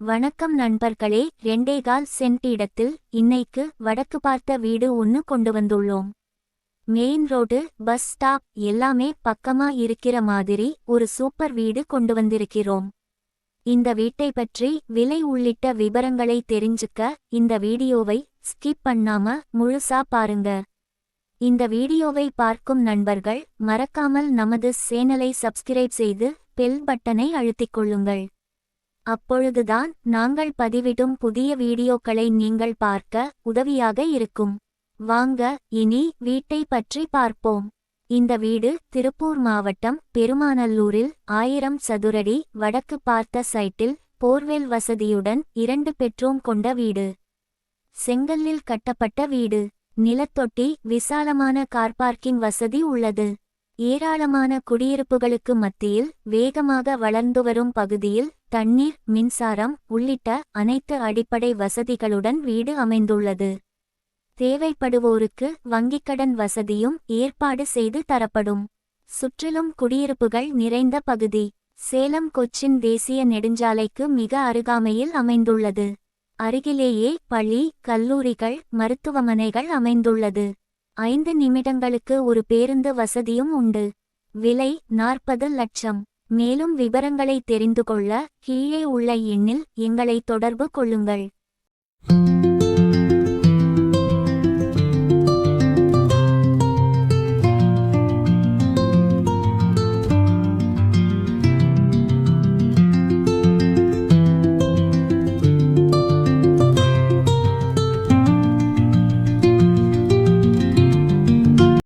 வணக்கம் நண்பர்களே, 2.25 சென்ட் இடத்தில் இன்னைக்கு வடக்கு பார்த்த வீடு ஒன்னு கொண்டு வந்துள்ளோம். மெயின் ரோடு, பஸ் ஸ்டாப் எல்லாமே பக்கமா இருக்கிற மாதிரி ஒரு சூப்பர் வீடு கொண்டு வந்திருக்கிறோம். இந்த வீட்டை பற்றி விலை உள்ளிட்ட விபரங்களை தெரிஞ்சுக்க இந்த வீடியோவை ஸ்கிப் பண்ணாம முழுசா பாருங்க. இந்த வீடியோவை பார்க்கும் நண்பர்கள் மறக்காமல் நமது சேனலை சப்ஸ்கிரைப் செய்து பெல் பட்டனை அழுத்திக் கொள்ளுங்கள். அப்பொழுதுதான் நாங்கள் பதிவிடும் புதிய வீடியோக்களை நீங்கள் பார்க்க உதவியாக இருக்கும். வாங்க இனி வீட்டை பற்றி பார்ப்போம். இந்த வீடு திருப்பூர் மாவட்டம் பெருமாநல்லூரில் 1000 சதுரடி வடக்கு பார்த்த சைட்டில் போர்வெல் வசதியுடன் 2 பெட்ரூம் கொண்ட வீடு. செங்கல்லில் கட்டப்பட்ட வீடு. நிலத்தொட்டி விசாலமான கார் பார்க்கிங் வசதி உள்ளது. ஏராளமான குடியிருப்புகளுக்கு மத்தியில் வேகமாக வளர்ந்து வரும் பகுதியில் தண்ணீர், மின்சாரம் உள்ளிட்ட அனைத்து அடிப்படை வசதிகளுடன் வீடு அமைந்துள்ளது. தேவைப்படுவோருக்கு வங்கிக்கடன் வசதியும் ஏற்பாடு செய்து தரப்படும். சுற்றிலும் குடியிருப்புகள் நிறைந்த பகுதி. சேலம் கொச்சின் தேசிய நெடுஞ்சாலைக்கு மிக அருகாமையில் அமைந்துள்ளது. அருகிலேயே பள்ளி, கல்லூரிகள், மருத்துவமனைகள் அமைந்துள்ளது. 5 நிமிடங்களுக்கு ஒரு பேருந்து வசதியும் உண்டு. விலை 40 லட்சம். மேலும் விவரங்களை தெரிந்து கொள்ள கீழே உள்ள எண்ணில் எங்களை தொடர்பு கொள்ளுங்கள்.